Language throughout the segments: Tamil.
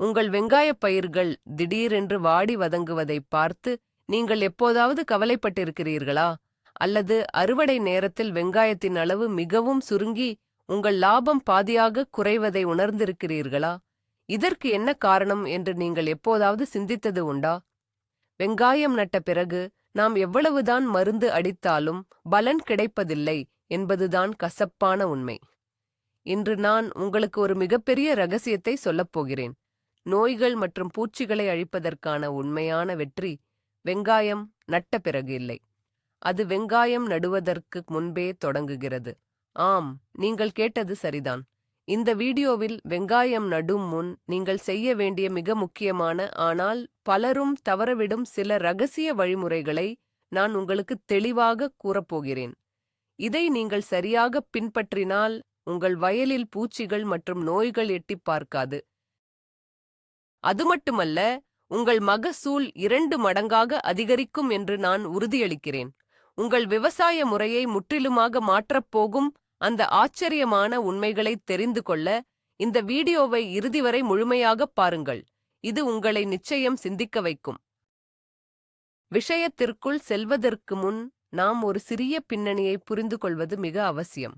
உங்கள் வெங்காயப் பயிர்கள் திடீரென்று வாடி வதங்குவதைப் பார்த்து நீங்கள் எப்போதாவது கவலைப்பட்டிருக்கிறீர்களா? அல்லது அறுவடை நேரத்தில் வெங்காயத்தின் அளவு மிகவும் சுருங்கி உங்கள் லாபம் பாதியாக குறைவதை உணர்ந்திருக்கிறீர்களா? இதற்கு என்ன காரணம் என்று நீங்கள் எப்போதாவது சிந்தித்தது உண்டா? வெங்காயம் நட்ட பிறகு நாம் எவ்வளவுதான் மருந்து அடித்தாலும் பலன் கிடைப்பதில்லை என்பதுதான் கசப்பான உண்மை. இன்று நான் உங்களுக்கு ஒரு மிகப்பெரிய ரகசியத்தை சொல்லப் போகிறேன். நோய்கள் மற்றும் பூச்சிகளை அழிப்பதற்கான உண்மையான வெற்றி வெங்காயம் நட்ட பிறகு இல்லை. அது வெங்காயம் நடுவதற்கு முன்பே தொடங்குகிறது. ஆம், நீங்கள் கேட்டது சரிதான். இந்த வீடியோவில் வெங்காயம் நடும் முன் நீங்கள் செய்ய வேண்டிய மிக முக்கியமான ஆனால் பலரும் தவறவிடும் சில ரகசிய வழிமுறைகளை நான் உங்களுக்கு தெளிவாக கூறப்போகிறேன். இதை நீங்கள் சரியாக பின்பற்றினால் உங்கள் வயலில் பூச்சிகள் மற்றும் நோய்கள் எட்டிப் பார்க்காது. அது மட்டுமல்ல, உங்கள் மகசூல் 2 மடங்காக அதிகரிக்கும் என்று நான் உறுதியளிக்கிறேன். உங்கள் விவசாய முறையை முற்றிலுமாக மாற்றப்போகும் அந்த ஆச்சரியமான உண்மைகளை தெரிந்து கொள்ள இந்த வீடியோவை இறுதி வரை முழுமையாகப் பாருங்கள். இது உங்களை நிச்சயம் சிந்திக்க வைக்கும். விஷயத்திற்குள் செல்வதற்கு முன் நாம் ஒரு சிறிய பின்னணியை புரிந்து கொள்வது மிக அவசியம்.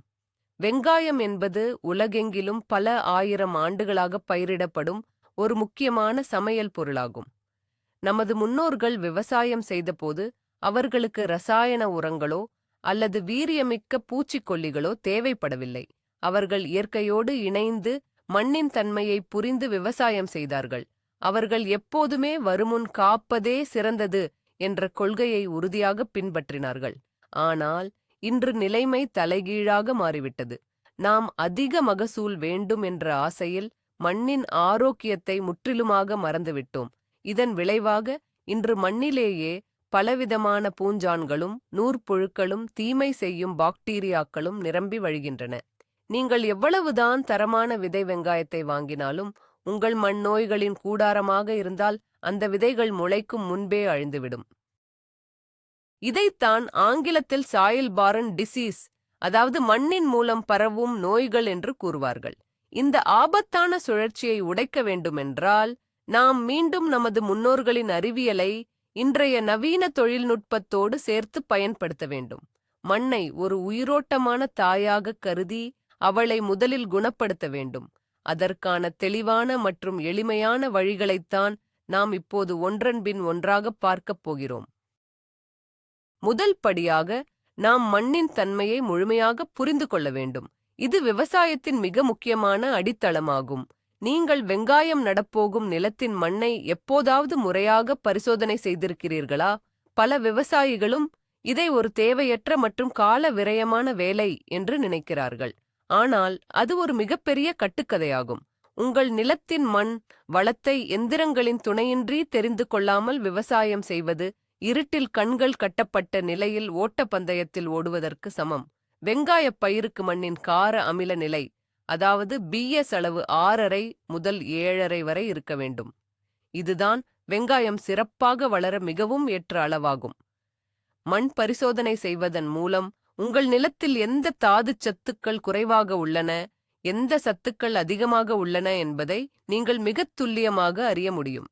வெங்காயம் என்பது உலகெங்கிலும் பல ஆயிரம் ஆண்டுகளாக பயிரிடப்படும் ஒரு முக்கியமான சமையல் பொருளாகும். நமது முன்னோர்கள் விவசாயம் செய்தபோது அவர்களுக்கு ரசாயன உரங்களோ அல்லது வீரியமிக்க பூச்சிக்கொல்லிகளோ தேவைப்படவில்லை. அவர்கள் இயற்கையோடு இணைந்து மண்ணின் தன்மையை புரிந்து விவசாயம் செய்தார்கள். அவர்கள் எப்போதுமே வருமுன் காப்பதே சிறந்தது என்ற கொள்கையை உறுதியாக பின்பற்றினார்கள். ஆனால் இன்று நிலைமை தலைகீழாக மாறிவிட்டது. நாம் அதிக மகசூல் வேண்டும் என்ற ஆசையில் மண்ணின் ஆரோக்கியத்தை முற்றிலுமாக மறந்துவிட்டோம். இதன் விளைவாக இன்று மண்ணிலேயே பலவிதமான பூஞ்சான்களும் நூற்புழுக்களும் தீமை செய்யும் பாக்டீரியாக்களும் நிரம்பி வழிகின்றன. நீங்கள் எவ்வளவுதான் தரமான விதை வெங்காயத்தை வாங்கினாலும் உங்கள் மண் நோய்களின் கூடாரமாக இருந்தால் அந்த விதைகள் முளைக்கும் முன்பே அழிந்துவிடும். இதைத்தான் ஆங்கிலத்தில் சாயில் பார்ன் டிசீஸ், அதாவது மண்ணின் மூலம் பரவும் நோய்கள் என்று கூறுவார்கள். இந்த ஆபத்தான சுழற்சியை உடைக்க வேண்டுமென்றால் நாம் மீண்டும் நமது முன்னோர்களின் அறிவியலை இன்றைய நவீன தொழில்நுட்பத்தோடு சேர்த்து பயன்படுத்த வேண்டும். மண்ணை ஒரு உயிரோட்டமான தாயாக கருதி அவளை முதலில் குணப்படுத்த வேண்டும். அதற்கான தெளிவான மற்றும் எளிமையான வழிகளைத்தான் நாம் இப்போது ஒன்றன்பின் ஒன்றாக பார்க்கப் போகிறோம். முதல் படியாக நாம் மண்ணின் தன்மையை முழுமையாக புரிந்து கொள்ள வேண்டும். இது விவசாயத்தின் மிக முக்கியமான அடித்தளமாகும். நீங்கள் வெங்காயம் நடப்போகும் நிலத்தின் மண்ணை எப்போதாவது முறையாக பரிசோதனை செய்திருக்கிறீர்களா? பல விவசாயிகளும் இதை ஒரு தேவையற்ற மற்றும் கால விரயமான வேலை என்று நினைக்கிறார்கள். ஆனால் அது ஒரு மிகப்பெரிய கட்டுக்கதையாகும். உங்கள் நிலத்தின் மண் வளத்தை எந்திரங்களின் துணையின்றி தெரிந்து கொள்ளாமல் விவசாயம் செய்வது இருட்டில் கண்கள் கட்டப்பட்ட நிலையில் ஓட்டப்பந்தயத்தில் ஓடுவதற்கு சமம். வெங்காயப் பயிருக்கு மண்ணின் கார அமில நிலை, அதாவது BS அளவு 6.5 முதல் 7.5 வரை இருக்க வேண்டும். இதுதான் வெங்காயம் சிறப்பாக வளர மிகவும் ஏற்ற அளவாகும். மண் பரிசோதனை செய்வதன் மூலம் உங்கள் நிலத்தில் எந்த தாதுச் சத்துக்கள் குறைவாக உள்ளன, எந்த சத்துக்கள் அதிகமாக உள்ளன என்பதை நீங்கள் மிகத் துல்லியமாக அறிய முடியும்.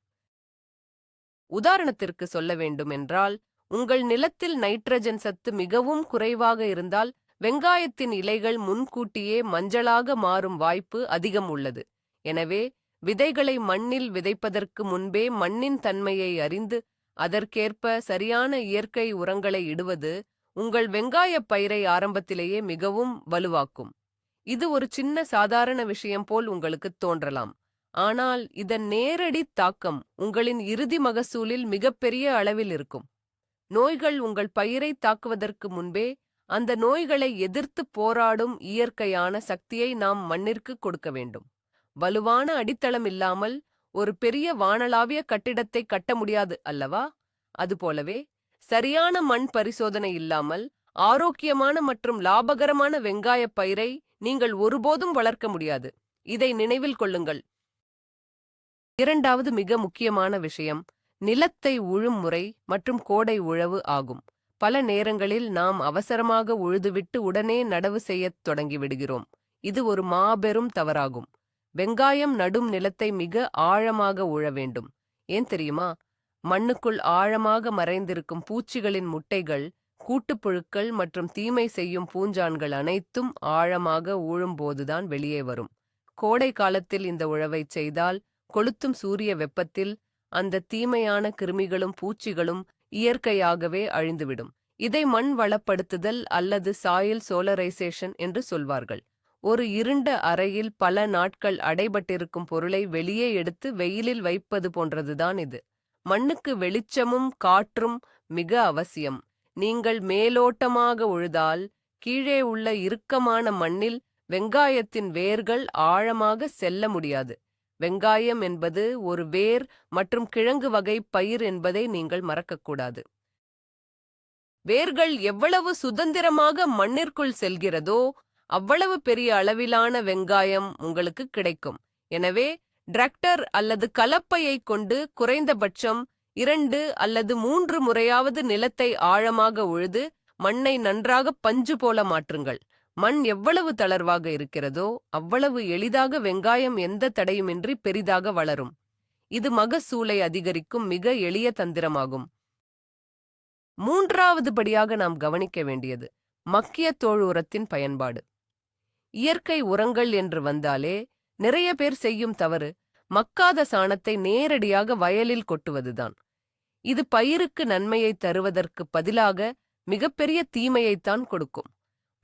உதாரணத்திற்கு சொல்ல வேண்டுமென்றால், உங்கள் நிலத்தில் நைட்ரஜன் சத்து மிகவும் குறைவாக இருந்தால் வெங்காயத்தின் இலைகள் முன்கூட்டியே மஞ்சளாக மாறும் வாய்ப்பு அதிகம் உள்ளது. எனவே விதைகளை மண்ணில் விதைப்பதற்கு முன்பே மண்ணின் தன்மையை அறிந்து அதற்கேற்ப சரியான இயற்கை உரங்களை இடுவது உங்கள் வெங்காயப் பயிரை ஆரம்பத்திலேயே மிகவும் வலுவாக்கும். இது ஒரு சின்ன சாதாரண விஷயம் போல் உங்களுக்குத் தோன்றலாம். ஆனால் இதன் நேரடி தாக்கம் உங்களின் இறுதி மகசூலில் மிகப்பெரிய அளவில் இருக்கும். நோய்கள் உங்கள் பயிரை தாக்குவதற்கு முன்பே அந்த நோய்களை எதிர்த்து போராடும் இயற்கையான சக்தியை நாம் மண்ணிற்கு கொடுக்க வேண்டும். வலுவான அடித்தளம் இல்லாமல் ஒரு பெரிய வானளாவிய கட்டிடத்தை கட்ட முடியாது அல்லவா? அதுபோலவே சரியான மண் பரிசோதனை இல்லாமல் ஆரோக்கியமான மற்றும் லாபகரமான வெங்காயப் பயிரை நீங்கள் ஒருபோதும் வளர்க்க முடியாது. இதை நினைவில் கொள்ளுங்கள். இரண்டாவது மிக முக்கியமான விஷயம் நிலத்தை உழும் முறை மற்றும் கோடை உழவு ஆகும். பல நேரங்களில் நாம் அவசரமாக உழுதுவிட்டு உடனே நடவு செய்யத் தொடங்கிவிடுகிறோம். இது ஒரு மாபெரும் தவறாகும். வெங்காயம் நடும் நிலத்தை மிக ஆழமாக உழ வேண்டும். ஏன் தெரியுமா? மண்ணுக்குள் ஆழமாக மறைந்திருக்கும் பூச்சிகளின் முட்டைகள், கூட்டுப்புழுக்கள் மற்றும் தீமை செய்யும் பூஞ்சான்கள் அனைத்தும் ஆழமாக ஊழும்போதுதான் வெளியே வரும். கோடை காலத்தில் இந்த உழவைச் செய்தால் கொளுத்தும் சூரிய வெப்பத்தில் அந்த தீமையான கிருமிகளும் பூச்சிகளும் இயற்கையாகவே அழிந்துவிடும். இதை மண் வளப்படுத்துதல் அல்லது சாயில் சோலரைசேஷன் என்று சொல்வார்கள். ஒரு இருண்ட அறையில் பல நாட்கள் அடைபட்டிருக்கும் பொருளை வெளியே எடுத்து வெயிலில் வைப்பது போன்றதுதான் இது. மண்ணுக்கு வெளிச்சமும் காற்றும் மிக அவசியம். நீங்கள் மேலோட்டமாக உழுதால் கீழே உள்ள இறுக்கமான மண்ணில் வெங்காயத்தின் வேர்கள் ஆழமாக செல்ல முடியாது. வெங்காயம் என்பது ஒரு வேர் மற்றும் கிழங்கு வகை பயிர் என்பதை நீங்கள் மறக்கக்கூடாது. வேர்கள் எவ்வளவு சுதந்திரமாக மண்ணிற்குள் செல்கிறதோ அவ்வளவு பெரிய அளவிலான வெங்காயம் உங்களுக்கு கிடைக்கும். எனவே டிராக்டர் அல்லது கலப்பையை கொண்டு குறைந்தபட்சம் 2 அல்லது 3 முறையாவது நிலத்தை ஆழமாக உழுது மண்ணை நன்றாக பஞ்சு போல மாற்றுங்கள். மண் எவ்வளவு தளர்வாக இருக்கிறதோ அவ்வளவு எளிதாக வெங்காயம் எந்த தடையுமின்றி பெரிதாக வளரும். இது மகசூலை அதிகரிக்கும் மிக எளிய தந்திரமாகும். மூன்றாவது படியாக நாம் கவனிக்க வேண்டியது மக்கிய தோல் உரத்தின் பயன்பாடு. இயற்கை உரங்கள் என்று வந்தாலே நிறைய பேர் செய்யும் தவறு மக்காத சாணத்தை நேரடியாக வயலில் கொட்டுவதுதான். இது பயிருக்கு நன்மையை தருவதற்கு பதிலாக மிகப்பெரிய தீமையைத்தான் கொடுக்கும்.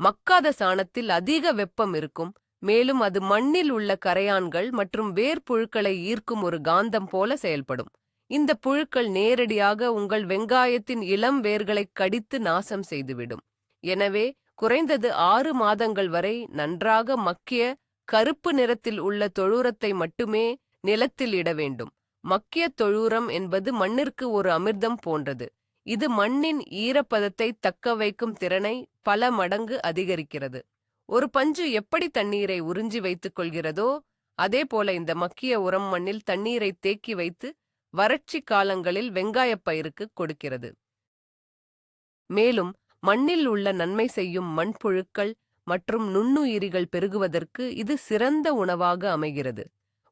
மக்காத சாணத்தில் அதிக வெப்பம் இருக்கும், மேலும் அது மண்ணில் உள்ள கரையான்கள் மற்றும் வேர்ப்புழுக்களை ஈர்க்கும் ஒரு காந்தம் போல செயல்படும். இந்த புழுக்கள் நேரடியாக உங்கள் வெங்காயத்தின் இளம் வேர்களை கடித்து நாசம் செய்துவிடும். எனவே குறைந்தது 6 மாதங்கள் வரை நன்றாக மக்கிய கருப்பு நிறத்தில் உள்ள தொழுரத்தை மட்டுமே நிலத்தில் இட வேண்டும். மக்கிய தொழுரம் என்பது மண்ணிற்கு ஒரு அமிர்தம் போன்றது. இது மண்ணின் ஈரப்பதத்தை தக்க வைக்கும் திறனை பல மடங்கு அதிகரிக்கிறது. ஒரு பஞ்சு எப்படி தண்ணீரை உறிஞ்சி வைத்துக் கொள்கிறதோ அதே போல இந்த மக்கிய உரம் மண்ணில் தண்ணீரை தேக்கி வைத்து வறட்சி காலங்களில் வெங்காயப் பயிருக்கு கொடுக்கிறது. மேலும் மண்ணில் உள்ள நன்மை செய்யும் மண்புழுக்கள் மற்றும் நுண்ணுயிரிகள் பெருகுவதற்கு இது சிறந்த உணவாக அமைகிறது.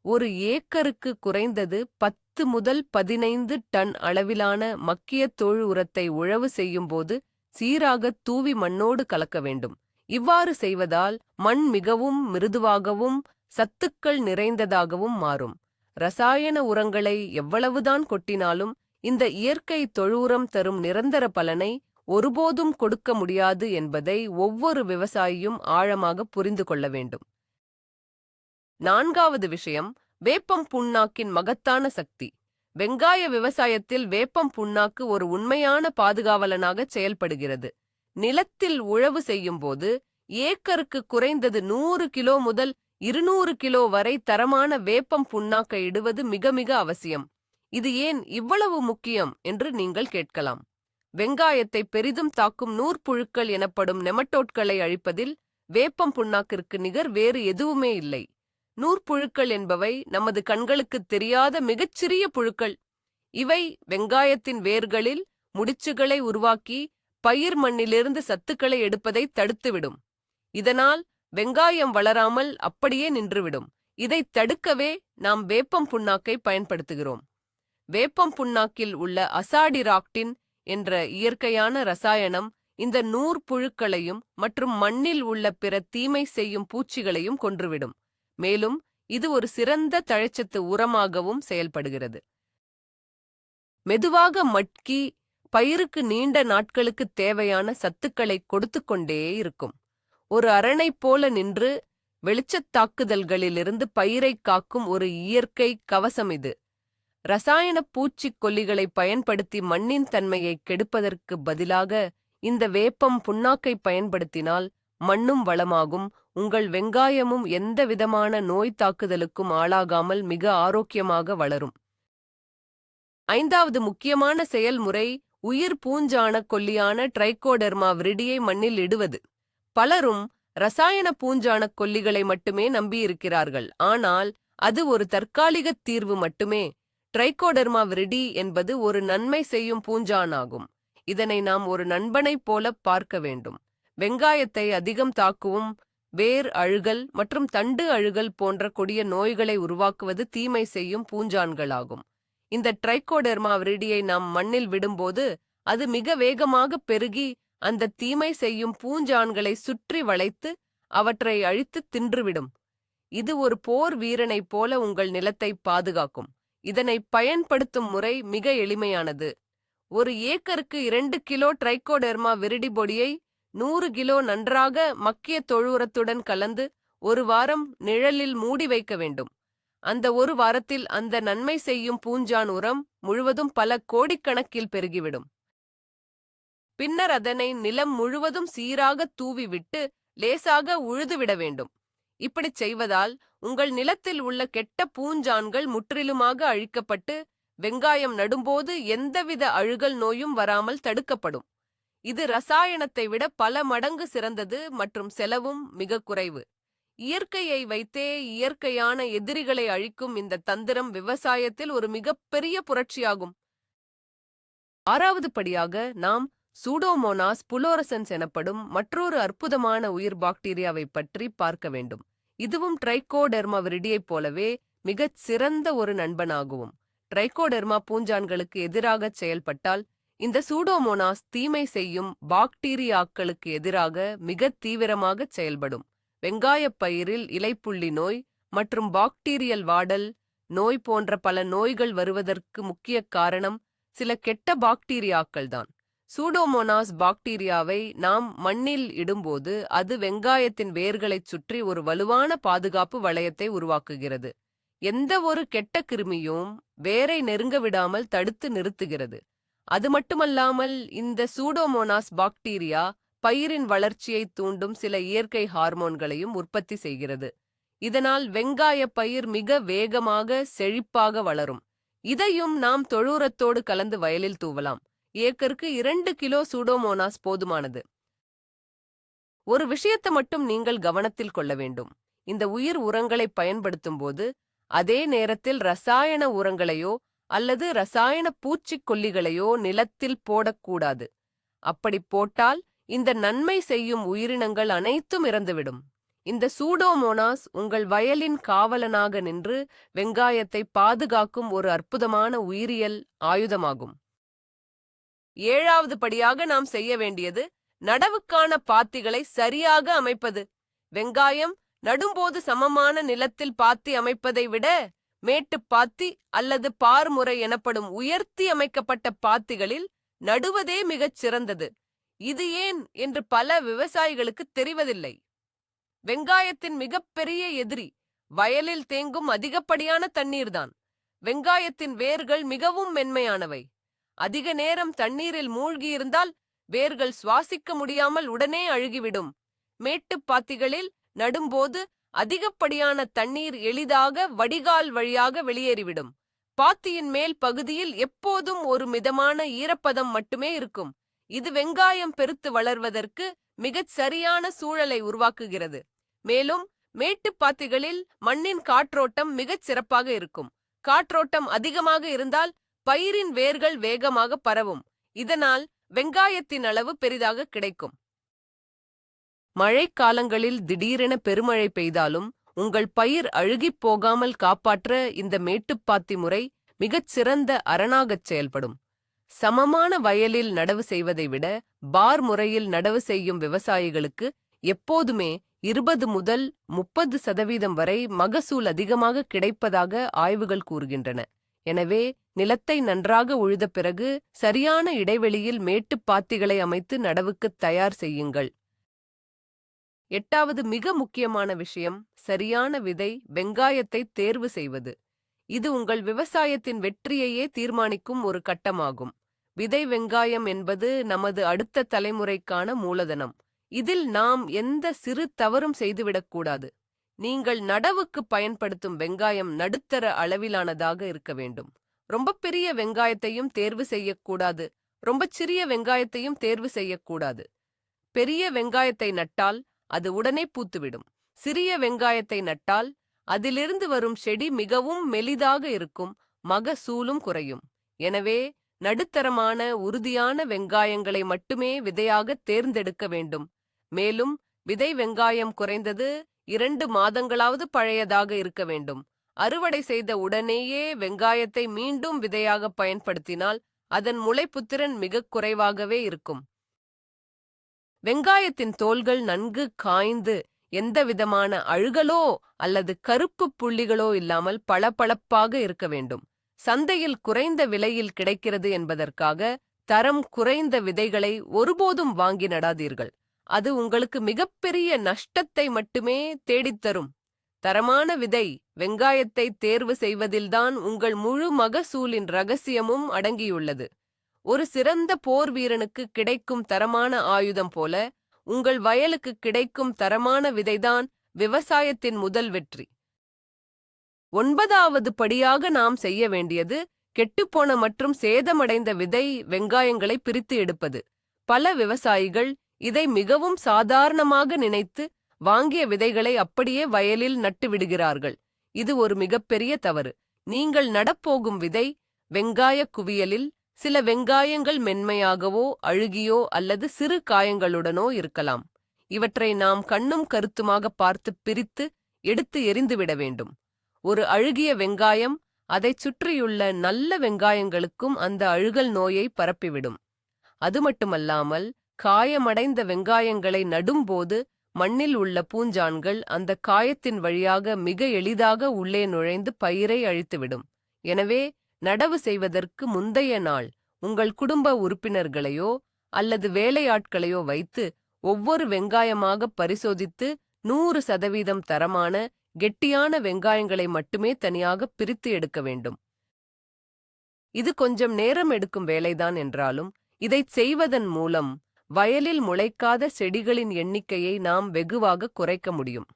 ஒரு ஏக்கருக்கு குறைந்தது 10 முதல் 15 டன் அளவிலான மக்கிய தோல் உரத்தை உழவு செய்யும் போது சீராக தூவி மண்ணோடு கலக்க வேண்டும். இவ்வாறு செய்வதால் மண் மிகவும் மிருதுவாகவும் சத்துக்கள் நிறைந்ததாகவும் மாறும். ரசாயன உரங்களை எவ்வளவுதான் கொட்டினாலும் இந்த இயற்கை தொழுஉரம் தரும் நிரந்தர பலனை ஒருபோதும் கொடுக்க முடியாது என்பதை ஒவ்வொரு விவசாயியும் ஆழமாக புரிந்து கொள்ள வேண்டும். 4வது விஷயம், வேப்பம் புண்ணாக்கின் மகத்தான சக்தி. வெங்காய விவசாயத்தில் வேப்பம் புண்ணாக்கு ஒரு உண்மையான பாதுகாவலனாக செயல்படுகிறது. நிலத்தில் உழவு செய்யும் போது ஏக்கருக்கு குறைந்தது 100 கிலோ முதல் 200 கிலோ வரை தரமான வேப்பம் புண்ணாக்கை இடுவது மிக மிக அவசியம். இது ஏன் இவ்வளவு முக்கியம் என்று நீங்கள் கேட்கலாம். வெங்காயத்தை பெரிதும் தாக்கும் நூற்புழுக்கள் எனப்படும் நெமட்டோட்களை அழிப்பதில் வேப்பம் புண்ணாக்கிற்கு நிகர் வேறு எதுவுமே இல்லை. நூற்புழுக்கள் என்பவை நமது கண்களுக்குத் தெரியாத மிகச்சிறிய புழுக்கள். இவை வெங்காயத்தின் வேர்களில் முடிச்சுகளை உருவாக்கி பயிர் மண்ணிலிருந்து சத்துக்களை எடுப்பதை தடுத்துவிடும். இதனால் வெங்காயம் வளராமல் அப்படியே நின்றுவிடும். இதை தடுக்கவே நாம் வேப்பம் புண்ணாக்கை பயன்படுத்துகிறோம். வேப்பம் புண்ணாக்கில் உள்ள அசாடிராக்டின் என்ற இயற்கையான ரசாயனம் இந்த நூற்புழுக்களையும் மற்றும் மண்ணில் உள்ள பிற தீமை செய்யும் பூச்சிகளையும் கொன்றுவிடும். மேலும் இது ஒரு சிறந்த தழைச்சத்து உரமாகவும் செயல்படுகிறது. மெதுவாக மட்கி பயிருக்கு நீண்ட நாட்களுக்கு தேவையான சத்துக்களை கொடுத்துக்கொண்டே இருக்கும். ஒரு அரணை போல நின்று வெளிச்சத் தாக்குதல்களிலிருந்து பயிரை காக்கும் ஒரு இயற்கை கவசம் இது. ரசாயன பூச்சிக்கொல்லிகளை பயன்படுத்தி மண்ணின் தன்மையை கெடுப்பதற்கு பதிலாக இந்த வேப்பம் புண்ணாக்கை பயன்படுத்தினால் மண்ணும் வளமாகும், உங்கள் வெங்காயமும் எந்த விதமான நோய் தாக்குதலுக்கும் ஆளாகாமல் மிக ஆரோக்கியமாக வளரும். 5வது முக்கியமான செயல்முறை உயிர் பூஞ்சான கொல்லியான ட்ரைகோடெர்மா விரிடியை மண்ணில் இடுவது. பலரும் ரசாயன பூஞ்சான கொல்லிகளை மட்டுமே நம்பியிருக்கிறார்கள். ஆனால் அது ஒரு தற்காலிக தீர்வு மட்டுமே. ட்ரைகோடெர்மா விரிடி என்பது ஒரு நன்மை செய்யும் பூஞ்சானாகும். இதனை நாம் ஒரு நண்பனைப் போல பார்க்க வேண்டும். வெங்காயத்தை அதிகம் தாக்குவும் வேர் அழுகல் மற்றும் தண்டு அழுகல் போன்ற கொடிய நோய்களை உருவாக்குவது தீமை செய்யும் பூஞ்சான்களாகும். இந்த ட்ரைகோடெர்மா விரிடியை நாம் மண்ணில் விடும்போது அது மிக வேகமாக பெருகி அந்த தீமை செய்யும் பூஞ்சான்களை சுற்றி வளைத்து அவற்றை அழித்து தின்றுவிடும். இது ஒரு போர் வீரனைப் போல உங்கள் நிலத்தை பாதுகாக்கும். இதனை பயன்படுத்தும் முறை மிக எளிமையானது. ஒரு ஏக்கருக்கு 2 கிலோ ட்ரைகோடெர்மா விரிடி பொடியை 100 கிலோ நன்றாக மக்கிய தொழுவுரத்துடன் கலந்து 1 வாரம் நிழலில் மூடி வைக்க வேண்டும். அந்த 1 வாரத்தில் அந்த நன்மை செய்யும் பூஞ்சான் உரம் முழுவதும் பல கோடிக்கணக்கில் பெருகிவிடும். பின்னர் அதனை நிலம் முழுவதும் சீராக தூவிவிட்டு லேசாக உழுதுவிட வேண்டும். இப்படிச் செய்வதால் உங்கள் நிலத்தில் உள்ள கெட்ட பூஞ்சான்கள் முற்றிலுமாக அழிக்கப்பட்டு வெங்காயம் நடும்போது எந்தவித அழுகல் நோயும் வராமல் தடுக்கப்படும். இது ரசாயனத்தை விட பல மடங்கு சிறந்தது மற்றும் செலவும் மிக குறைவு. இயற்கையை வைத்தே இயற்கையான எதிரிகளை அழிக்கும் இந்த தந்திரம் விவசாயத்தில் ஒரு மிகப்பெரிய புரட்சியாகும். 6வது படியாக நாம் சூடோமோனாஸ் புளோரசன்ஸ் எனப்படும் மற்றொரு அற்புதமான உயிர் பாக்டீரியாவை பற்றி பார்க்க வேண்டும். இதுவும் ட்ரைகோடெர்மா விரிடியைப் போலவே மிகச் சிறந்த ஒரு நண்பனாகும். ட்ரைகோடெர்மா பூஞ்சான்களுக்கு எதிராக செயல்பட்டால் இந்த சூடோமோனாஸ் தீமை செய்யும் பாக்டீரியாக்களுக்கு எதிராக மிக தீவிரமாக செயல்படும். வெங்காயப் பயிரில் இலைப்புள்ளி நோய் மற்றும் பாக்டீரியல் வாடல் நோய் போன்ற பல நோய்கள் வருவதற்கு முக்கிய காரணம் சில கெட்ட பாக்டீரியாக்கள்தான். சூடோமோனாஸ் பாக்டீரியாவை நாம் மண்ணில் இடும்போது அது வெங்காயத்தின் வேர்களைச் சுற்றி ஒரு வலுவான பாதுகாப்பு வளையத்தை உருவாக்குகிறது. எந்த ஒரு கெட்ட கிருமியும் வேரை நெருங்க விடாமல் தடுத்து நிறுத்துகிறது. அது மட்டுமல்லாமல் இந்த சூடோமோனாஸ் பாக்டீரியா பயிரின் வளர்ச்சியை தூண்டும் சில இயற்கை ஹார்மோன்களையும் உற்பத்தி செய்கிறது. இதனால் வெங்காய பயிர் மிக வேகமாக செழிப்பாக வளரும். இதையும் நாம் தொழுவுரத்தோடு கலந்து வயலில் தூவலாம். ஏக்கருக்கு 2 கிலோ சூடோமோனாஸ் போதுமானது. ஒரு விஷயத்தை மட்டும் நீங்கள் கவனத்தில் கொள்ள வேண்டும். இந்த உயிர் உரங்களை பயன்படுத்தும் போது அதே நேரத்தில் ரசாயன உரங்களையோ அல்லது ரசாயன பூச்சிக்கொல்லிகளையோ நிலத்தில் போடக்கூடாது. அப்படி போட்டால் இந்த நன்மை செய்யும் உயிரினங்கள் அனைத்தும் இறந்துவிடும். இந்த சூடோமோனாஸ் உங்கள் வயலின் காவலனாக நின்று வெங்காயத்தை பாதுகாக்கும் ஒரு அற்புதமான உயிரியல் ஆயுதமாகும். 7வது படியாக நாம் செய்ய வேண்டியது நடவுக்கான பாத்திகளை சரியாக அமைப்பது. வெங்காயம் நடும்போது சமமான நிலத்தில் பாத்தி அமைப்பதை விட மேட்டுப் பாத்தி அல்லது பார்முறை எனப்படும் உயர்த்தி அமைக்கப்பட்ட பாத்திகளில் நடுவதே மிகச் சிறந்தது. இது ஏன் என்று பல விவசாயிகளுக்கு தெரிவதில்லை. வெங்காயத்தின் மிகப்பெரிய எதிரி வயலில் தேங்கும் அதிகப்படியான தண்ணீர்தான். வெங்காயத்தின் வேர்கள் மிகவும் மென்மையானவை. அதிக நேரம் தண்ணீரில் மூழ்கியிருந்தால் வேர்கள் சுவாசிக்க முடியாமல் உடனே அழுகிவிடும். மேட்டுப் பாத்திகளில் நடும்போது அதிகப்படியான தண்ணீர் எளிதாக வடிகால் வழியாக வெளியேறிவிடும். பாத்தியின் மேல் பகுதியில் எப்போதும் ஒரு மிதமான ஈரப்பதம் மட்டுமே இருக்கும். இது வெங்காயம் பெருத்து வளர்வதற்கு மிகச் சரியான சூழலை உருவாக்குகிறது. மேலும் மேட்டுப் பாத்திகளில் மண்ணின் காற்றோட்டம் மிகச் சிறப்பாக இருக்கும். காற்றோட்டம் அதிகமாக இருந்தால் பயிரின் வேர்கள் வேகமாக பரவும். இதனால் வெங்காயத்தின் அளவு பெரிதாக கிடைக்கும். மழைக்காலங்களில் திடீரென பெருமழை பெய்தாலும் உங்கள் பயிர் அழுகிப் போகாமல் காப்பாற்ற இந்த மேட்டுப்பாத்தி முறை மிகச் சிறந்த அரணாகச் செயல்படும். சமமான வயலில் நடவு செய்வதை விட பார் முறையில் நடவு செய்யும் விவசாயிகளுக்கு எப்போதுமே 20 முதல் 30% வரை மகசூல் அதிகமாக கிடைப்பதாக ஆய்வுகள் கூறுகின்றன. எனவே நிலத்தை நன்றாக உழுத பிறகு சரியான இடைவெளியில் மேட்டுப் பாத்திகளை அமைத்து நடவுக்குத் தயார் செய்யுங்கள். 8வது மிக முக்கியமான விஷயம் சரியான விதை வெங்காயத்தை தேர்வு செய்வது. இது உங்கள் விவசாயத்தின் வெற்றியையே தீர்மானிக்கும் ஒரு கட்டமாகும். விதை வெங்காயம் என்பது நமது அடுத்த தலைமுறைக்கான மூலதனம். இதில் நாம் எந்த சிறு தவறும் செய்துவிடக்கூடாது. நீங்கள் நடவுக்கு பயன்படுத்தும் வெங்காயம் நடுத்தர அளவிலானதாக இருக்க வேண்டும். ரொம்ப பெரிய வெங்காயத்தையும் தேர்வு செய்யக்கூடாது. ரொம்ப சிறிய வெங்காயத்தையும் தேர்வு செய்யக்கூடாது. பெரிய வெங்காயத்தை நட்டால் அது உடனே பூத்துவிடும். சிறிய வெங்காயத்தை நட்டால் அதிலிருந்து வரும் செடி மிகவும் மெலிதாக இருக்கும், மகசூலும் குறையும். எனவே நடுத்தரமான உறுதியான வெங்காயங்களை மட்டுமே விதையாக தேர்ந்தெடுக்க வேண்டும். மேலும் விதை வெங்காயம் குறைந்தது 2 மாதங்களாவது பழையதாக இருக்க வேண்டும். அறுவடை செய்த உடனேயே வெங்காயத்தை மீண்டும் விதையாக பயன்படுத்தினால் அதன் முளைப்புத்திறன் மிகக் குறைவாகவே இருக்கும். வெங்காயத்தின் தோல்கள் நன்கு காய்ந்து எந்தவிதமான அழுகலோ அல்லது கருப்பு புள்ளிகளோ இல்லாமல் பளபளப்பாக இருக்க வேண்டும். சந்தையில் குறைந்த விலையில் கிடைக்கிறது என்பதற்காக தரம் குறைந்த விதைகளை ஒருபோதும் வாங்கி நடாதீர்கள். அது உங்களுக்கு மிகப்பெரிய நஷ்டத்தை மட்டுமே தேடித்தரும். தரமான விதை வெங்காயத்தை தேர்வு செய்வதில்தான் உங்கள் முழு மகசூலின் ரகசியமும் அடங்கியுள்ளது. ஒரு சிறந்த போர் வீரனுக்கு கிடைக்கும் தரமான ஆயுதம் போல உங்கள் வயலுக்கு கிடைக்கும் தரமான விதைதான் விவசாயத்தின் முதல் வெற்றி. 9வது படியாக நாம் செய்ய வேண்டியது கெட்டுப்போன மற்றும் சேதமடைந்த விதை வெங்காயங்களை பிரித்து எடுப்பது. பல விவசாயிகள் இதை மிகவும் சாதாரணமாக நினைத்து வாங்கிய விதைகளை அப்படியே வயலில் நட்டுவிடுகிறார்கள். இது ஒரு மிகப்பெரிய தவறு. நீங்கள் நடப்போகும் விதை வெங்காய குவியலில் சில வெங்காயங்கள் மென்மையாகவோ அழுகியோ அல்லது சிறு காயங்களுடனோ இருக்கலாம். இவற்றை நாம் கண்ணும் கருத்துமாக பார்த்து பிரித்து எடுத்து எறிந்துவிட வேண்டும். ஒரு அழுகிய வெங்காயம் அதைச் சுற்றியுள்ள நல்ல வெங்காயங்களுக்கும் அந்த அழுகல் நோயை பரப்பிவிடும். அது மட்டுமல்லாமல் காயமடைந்த வெங்காயங்களை நடும்போது மண்ணில் உள்ள பூஞ்சான்கள் அந்த காயத்தின் வழியாக மிக எளிதாக உள்ளே நுழைந்து பயிரை அழித்துவிடும். எனவே நடவு செய்வதற்கு முந்தைய நாள் உங்கள் குடும்ப உறுப்பினர்களையோ அல்லது வேலையாட்களையோ வைத்து ஒவ்வொரு வெங்காயமாக பரிசோதித்து 100% தரமான கெட்டியான வெங்காயங்களை மட்டுமே தனியாக பிரித்து எடுக்க வேண்டும். இது கொஞ்சம் நேரம் எடுக்கும் வேலைதான் என்றாலும் இதைச் செய்வதன் மூலம் வயலில் முளைக்காத செடிகளின் எண்ணிக்கையை நாம் வெகுவாக குறைக்க முடியும்.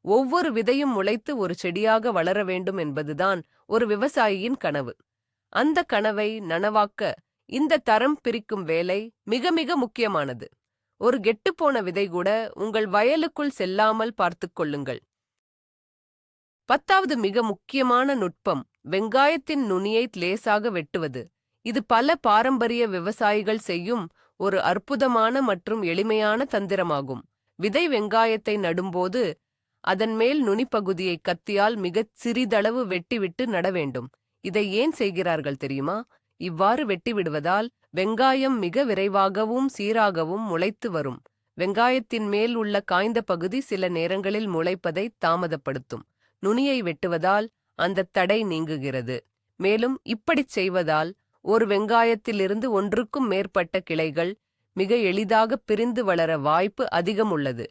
ஒவ்வொரு விதையும் முளைத்து ஒரு செடியாக வளர வேண்டும் என்பதுதான் ஒரு விவசாயியின் கனவு. அந்த கனவை நனவாக்க இந்த தரம் பிரிக்கும் வேலை மிக மிக முக்கியமானது. ஒரு கெட்டுப்போன விதை கூட உங்கள் வயலுக்குள் செல்லாமல் பார்த்துக் கொள்ளுங்கள். 10வது மிக முக்கியமான நுட்பம் வெங்காயத்தின் நுனியை லேசாக வெட்டுவது. இது பல பாரம்பரிய விவசாயிகள் செய்யும் ஒரு அற்புதமான மற்றும் எளிமையான தந்திரமாகும். விதை வெங்காயத்தை நடும்போது அதன் மேல் நுனிப்பகுதியை கத்தியால் மிகச் சிறிதளவு வெட்டிவிட்டு நட வேண்டும். இதை ஏன் செய்கிறார்கள் தெரியுமா? இவ்வாறு வெட்டிவிடுவதால் வெங்காயம் மிக விரைவாகவும் சீராகவும் முளைத்து வரும். வெங்காயத்தின் மேல் உள்ள காய்ந்த பகுதி சில நேரங்களில் முளைப்பதை தாமதப்படுத்தும். நுனியை வெட்டுவதால் அந்த தடை நீங்குகிறது. மேலும் இப்படிச் செய்வதால் ஒரு வெங்காயத்திலிருந்து ஒன்றுக்கும் மேற்பட்ட கிளைகள் மிக எளிதாக பிரிந்து வளர வாய்ப்பு அதிகம் உள்ளது.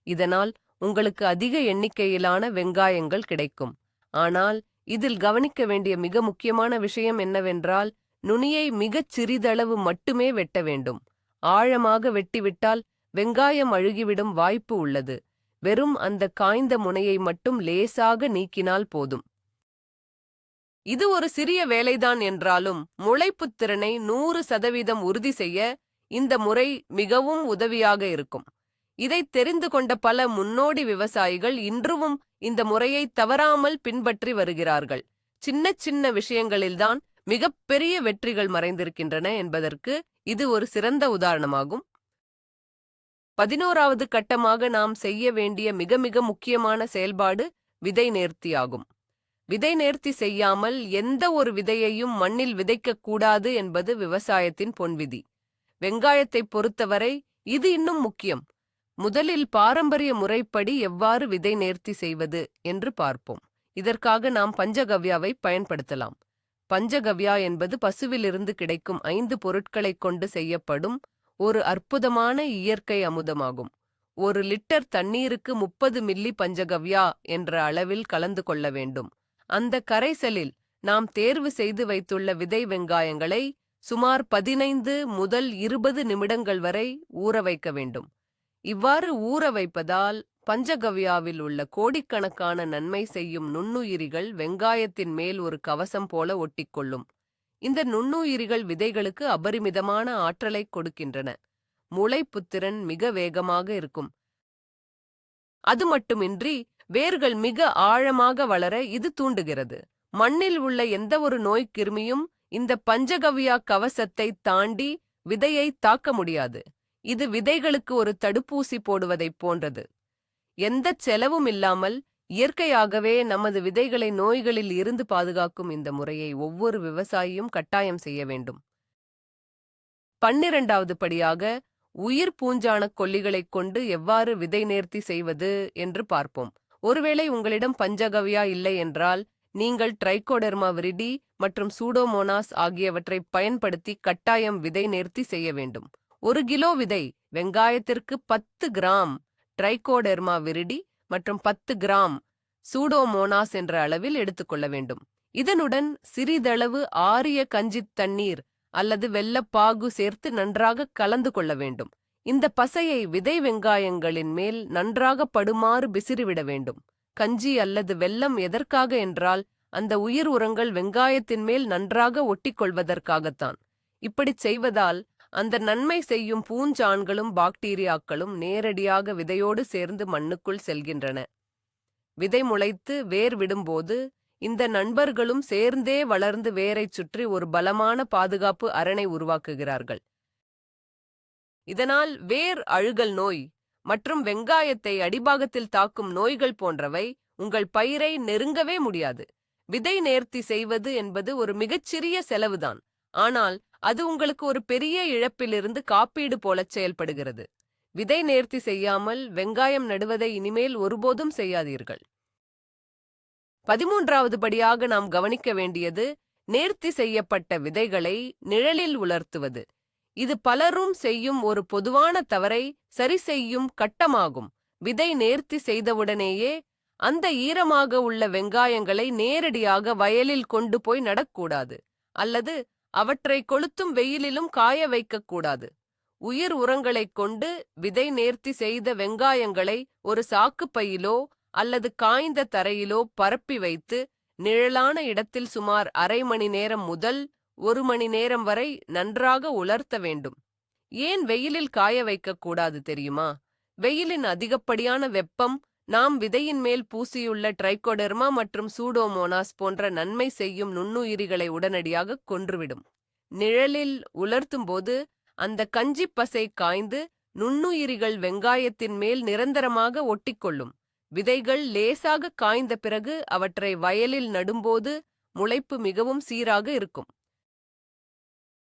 இதனால் உங்களுக்கு அதிக எண்ணிக்கையிலான வெங்காயங்கள் கிடைக்கும். ஆனால் இதில் கவனிக்க வேண்டிய மிக முக்கியமான விஷயம் என்னவென்றால் நுனியை மிகச் சிறிதளவு மட்டுமே வெட்ட வேண்டும். ஆழமாக வெட்டிவிட்டால் வெங்காயம் அழுகிவிடும் வாய்ப்பு உள்ளது. வெறும் அந்த காய்ந்த முனையை மட்டும் லேசாக நீக்கினால் போதும். இது ஒரு சிறிய வேலைதான் என்றாலும் முளைப்புத்திறனை 100% உறுதி செய்ய இந்த முறை மிகவும் உதவியாக இருக்கும். இதை தெரிந்து கொண்ட பல முன்னோடி விவசாயிகள் இன்றும் இந்த முறையை தவறாமல் பின்பற்றி வருகிறார்கள். சின்ன சின்ன விஷயங்களில்தான் மிகப்பெரிய வெற்றிகள் மறைந்திருக்கின்றன என்பதற்கு இது ஒரு சிறந்த உதாரணமாகும். 11வது கட்டமாக நாம் செய்ய வேண்டிய மிக மிக முக்கியமான செயல்பாடு விதை நேர்த்தியாகும். விதை நேர்த்தி செய்யாமல் எந்த ஒரு விதையையும் மண்ணில் விதைக்கக்கூடாது என்பது விவசாயத்தின் பொன்விதி. வெங்காயத்தை பொறுத்தவரை இது இன்னும் முக்கியம். முதலில் பாரம்பரிய முறைப்படி எவ்வாறு விதை நேர்த்தி செய்வது என்று பார்ப்போம். இதற்காக நாம் பஞ்சகவ்யாவை பயன்படுத்தலாம். பஞ்சகவ்யா என்பது பசுவிலிருந்து கிடைக்கும் 5 பொருட்களைக் கொண்டு செய்யப்படும் ஒரு அற்புதமான இயற்கை அமுதமாகும். 1 லிட்டர் தண்ணீருக்கு 30 மில்லி பஞ்சகவ்யா என்ற அளவில் கலந்து கொள்ள வேண்டும். அந்த கரைசலில் நாம் தேர்வு செய்து வைத்துள்ள விதை வெங்காயங்களை சுமார் 15 முதல் 20 நிமிடங்கள் வரை ஊற வைக்க வேண்டும். இவ்வாறு ஊற வைப்பதால் பஞ்சகவ்யாவில் உள்ள கோடிக்கணக்கான நன்மை செய்யும் நுண்ணுயிரிகள் வெங்காயத்தின் மேல் ஒரு கவசம் போல ஒட்டிக்கொள்ளும். இந்த நுண்ணுயிரிகள் விதைகளுக்கு அபரிமிதமான ஆற்றலை கொடுக்கின்றன. முளைப்புத்திறன் மிக வேகமாக இருக்கும். அது மட்டுமின்றி வேர்கள் மிக ஆழமாக வளர இது தூண்டுகிறது. மண்ணில் உள்ள எந்த ஒரு நோய்க்கிருமியும் இந்த பஞ்சகவ்யா கவசத்தை தாண்டி விதையை தாக்க முடியாது. இது விதைகளுக்கு ஒரு தடுப்பூசி போடுவதைப் போன்றது. எந்தச் செலவும் இல்லாமல் இயற்கையாகவே நமது விதைகளை நோய்களில் இருந்து பாதுகாக்கும் இந்த முறையை ஒவ்வொரு விவசாயியும் கட்டாயம் செய்ய வேண்டும். 12வது படியாக உயிர் பூஞ்சாணக் கொல்லிகளைக் கொண்டு எவ்வாறு விதை நேர்த்தி செய்வது என்று பார்ப்போம். ஒருவேளை உங்களிடம் பஞ்சகவ்யா இல்லை என்றால் நீங்கள் ட்ரைகோடெர்மா விரிடி மற்றும் சூடோமோனாஸ் ஆகியவற்றை பயன்படுத்தி கட்டாயம் விதை நேர்த்தி செய்ய வேண்டும். 1 கிலோ விதை வெங்காயத்திற்கு 10 கிராம் ட்ரைகோடெர்மா விரிடி மற்றும் 10 கிராம் சூடோமோனாஸ் என்ற அளவில் எடுத்துக்கொள்ள வேண்டும். இதனுடன் சிறிதளவு ஆரிய கஞ்சித் தண்ணீர் அல்லது வெல்லப்பாகு சேர்த்து நன்றாக கலந்து கொள்ள வேண்டும். இந்த பசையை விதை வெங்காயங்களின் மேல் நன்றாக படுமாறு பிசிறிவிட வேண்டும். கஞ்சி அல்லது வெல்லம் எதற்காக என்றால் அந்த உயிர் உரங்கள் வெங்காயத்தின் மேல் நன்றாக ஒட்டிக்கொள்வதற்காகத்தான். இப்படிச் செய்வதால் அந்த நன்மை செய்யும் பூஞ்சான்களும் பாக்டீரியாக்களும் நேரடியாக விதையோடு சேர்ந்து மண்ணுக்குள் செல்கின்றன. விதை முளைத்து வேர் விடும்போது இந்த நண்பர்களும் சேர்ந்தே வளர்ந்து வேரைச் சுற்றி ஒரு பலமான பாதுகாப்பு அரணை உருவாக்குகிறார்கள். இதனால் வேர் அழுகல் நோய் மற்றும் வெங்காயத்தை அடிபாகத்தில் தாக்கும் நோய்கள் போன்றவை உங்கள் பயிரை நெருங்கவே முடியாது. விதை நேர்த்தி செய்வது என்பது ஒரு மிகச்சிறிய செலவுதான், ஆனால் அது உங்களுக்கு ஒரு பெரிய இழப்பிலிருந்து காப்பீடு போலச் செயல்படுகிறது. விதை நேர்த்தி செய்யாமல் வெங்காயம் நடுவதை இனிமேல் ஒருபோதும் செய்யாதீர்கள். 13வது படியாக நாம் கவனிக்க வேண்டியது நேர்த்தி செய்யப்பட்ட விதைகளை நிழலில் உலர்த்துவது. இது பலரும் செய்யும் ஒரு பொதுவான தவறை சரி செய்யும் கட்டமாகும். விதை நேர்த்தி செய்தவுடனேயே அந்த ஈரமாக உள்ள வெங்காயங்களை நேரடியாக வயலில் கொண்டு போய் நடக்கூடாது, அல்லது அவற்றை கொளுத்தும் வெயிலிலும் காய வைக்கக்கூடாது. உயிர் உரங்களைக் கொண்டு விதை நேர்த்தி செய்த வெங்காயங்களை ஒரு சாக்குப்பையிலோ அல்லது காய்ந்த தரையிலோ பரப்பி வைத்து நிழலான இடத்தில் சுமார் அரை மணி நேரம் முதல் 1 மணி நேரம் வரை நன்றாக உலர்த்த வேண்டும். ஏன் வெயிலில் காய வைக்கக்கூடாது தெரியுமா? வெயிலின் அதிகப்படியான வெப்பம் நாம் விதையின் மேல் பூசியுள்ள ட்ரைகோடெர்மா மற்றும் சூடோமோனாஸ் போன்ற நன்மை செய்யும் நுண்ணுயிரிகளை உடனடியாக கொன்றுவிடும். நிழலில் உலர்த்தும்போது அந்த கஞ்சிப் பசை காய்ந்து நுண்ணுயிரிகள் வெங்காயத்தின் மேல் நிரந்தரமாக ஒட்டிக்கொள்ளும். விதைகள் லேசாக காய்ந்த பிறகு அவற்றை வயலில் நடும்போது முளைப்பு மிகவும் சீராக இருக்கும்.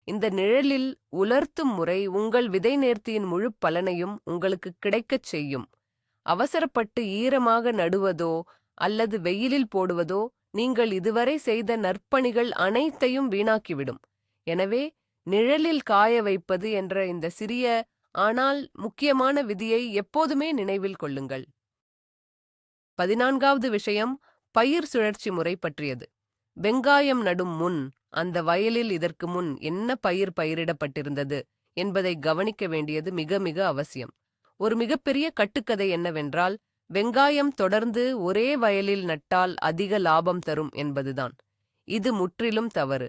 இந்த நிழலில் உலர்த்தும் முறை உங்கள் விதை நேர்த்தியின் முழு பலனையும் உங்களுக்கு கிடைக்கச் செய்யும். அவசரப்பட்டு ஈரமாக நடுவதோ அல்லது வெயிலில் போடுவதோ நீங்கள் இதுவரை செய்த நற்பணிகள் அனைத்தையும் வீணாக்கிவிடும். எனவே நிழலில் காய வைப்பது என்ற இந்த சிறிய ஆனால் முக்கியமான விதியை எப்போதுமே நினைவில் கொள்ளுங்கள். 14வது விஷயம் பயிர் சுழற்சி முறை பற்றியது. வெங்காயம் நடும் முன் அந்த வயலில் இதற்கு முன் என்ன பயிர் பயிரிடப்பட்டிருந்தது என்பதை கவனிக்க வேண்டியது மிக மிக அவசியம். ஒரு மிகப்பெரிய கட்டுக்கதை என்னவென்றால், வெங்காயம் தொடர்ந்து ஒரே வயலில் நட்டால் அதிக லாபம் தரும் என்பதுதான். இது முற்றிலும் தவறு.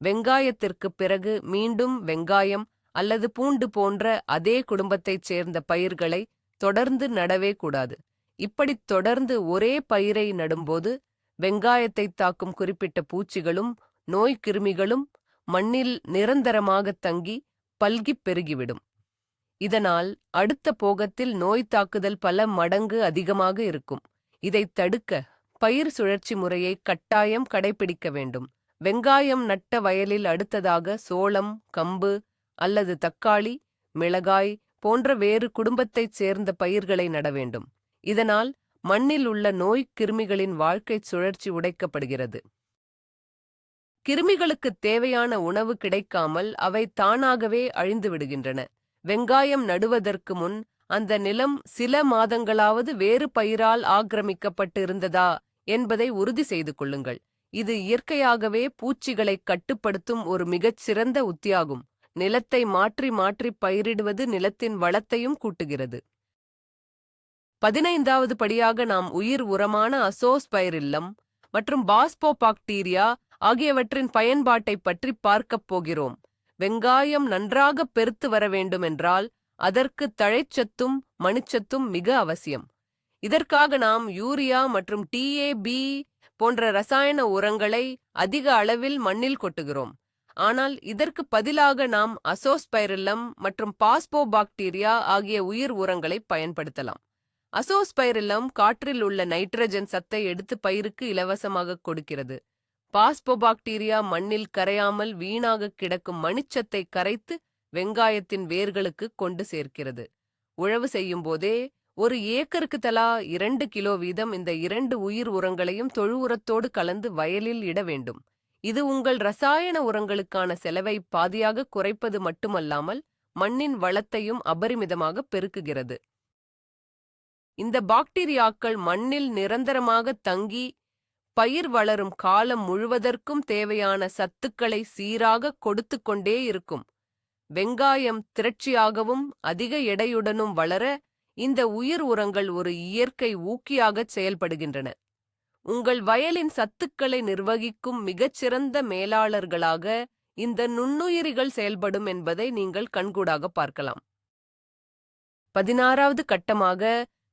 வெங்காயத்திற்குப் பிறகு மீண்டும் வெங்காயம் அல்லது பூண்டு போன்ற அதே குடும்பத்தைச் சேர்ந்த பயிர்களை தொடர்ந்து நடவே கூடாது. இப்படித் தொடர்ந்து ஒரே பயிரை நடும்போது வெங்காயத்தைத் தாக்கும் குறிப்பிட்ட பூச்சிகளும் நோய்க்கிருமிகளும் மண்ணில் நிரந்தரமாகத் தங்கி பல்கிப் பெருகிவிடும். இதனால் அடுத்த போகத்தில் நோய் தாக்குதல் பல மடங்கு அதிகமாக இருக்கும். இதைத் தடுக்க பயிர் சுழற்சி முறையை கட்டாயம் கடைபிடிக்க வேண்டும். வெங்காயம் நட்ட வயலில் அடுத்ததாக சோளம், கம்பு அல்லது தக்காளி, மிளகாய் போன்ற வேறு குடும்பத்தைச் சேர்ந்த பயிர்களை நட வேண்டும். இதனால் மண்ணில் உள்ள நோய்க் கிருமிகளின் வாழ்க்கைச் சுழற்சி உடைக்கப்படுகிறது. கிருமிகளுக்குத் தேவையான உணவு கிடைக்காமல் அவை தானாகவே அழிந்து விடுகின்றன. வெங்காயம் நடுவதற்கு முன் அந்த நிலம் சில மாதங்களாவது வேறு பயிரால் ஆக்கிரமிக்கப்பட்டு இருந்ததா என்பதை உறுதி செய்து கொள்ளுங்கள். இது இயற்கையாகவே பூச்சிகளைக் கட்டுப்படுத்தும் ஒரு மிகச் சிறந்த உத்தியாகும். நிலத்தை மாற்றி மாற்றி பயிரிடுவது நிலத்தின் வளத்தையும் கூட்டுகிறது. 15வது படியாக நாம் உயிர் உரமான அசோஸ்பைரில்லம் மற்றும் பாஸ்போபாக்டீரியா ஆகியவற்றின் பயன்பாட்டைப் பற்றி பார்க்கப் போகிறோம். வெங்காயம் நன்றாக பெருத்து வர வேண்டுமென்றால் அதற்கு தழைச்சத்தும் மணிச்சத்தும் மிக அவசியம். இதற்காக நாம் யூரியா மற்றும் TAB போன்ற ரசாயன உரங்களை அதிக அளவில் மண்ணில் கொட்டுகிறோம். ஆனால் இதற்கு பதிலாக நாம் அசோஸ்பைரில்லம் மற்றும் பாஸ்போபாக்டீரியா ஆகிய உயிர் உரங்களை பயன்படுத்தலாம். அசோஸ்பைரில்லம் காற்றில் உள்ள நைட்ரஜன் சத்தை எடுத்து பயிருக்கு இலவசமாக கொடுக்கிறது. பாஸ்போபாக்டீரியா மண்ணில் கரையாமல் வீணாக கிடக்கும் மணிச்சத்தை கரைத்து வெங்காயத்தின் வேர்களுக்கு கொண்டு சேர்க்கிறது. உழவு செய்யும் போதே ஒரு ஏக்கருக்கு தலா 2 கிலோ வீதம் இந்த 2 உயிர் உரங்களையும் தொழு உரத்தோடு கலந்து வயலில் இட வேண்டும். இது உங்கள் ரசாயன உரங்களுக்கான செலவை பாதியாக குறைப்பது மட்டுமல்லாமல் மண்ணின் வளத்தையும் அபரிமிதமாக பெருக்குகிறது. இந்த பாக்டீரியாக்கள் மண்ணில் நிரந்தரமாக தங்கி பயிர் வளரும் காலம் முழுவதற்கும் தேவையான சத்துக்களை சீராக கொடுத்து கொண்டே இருக்கும். வெங்காயம் திரட்சியாகவும் அதிக எடையுடனும் வளர இந்த உயிர் உரங்கள் ஒரு இயற்கை ஊக்கியாகச் செயல்படுகின்றன. உங்கள் வயலின் சத்துக்களை நிர்வகிக்கும் மிகச்சிறந்த மேலாளர்களாக இந்த நுண்ணுயிரிகள் செயல்படும் என்பதை நீங்கள் கண்கூடாக பார்க்கலாம். 16வது கட்டமாக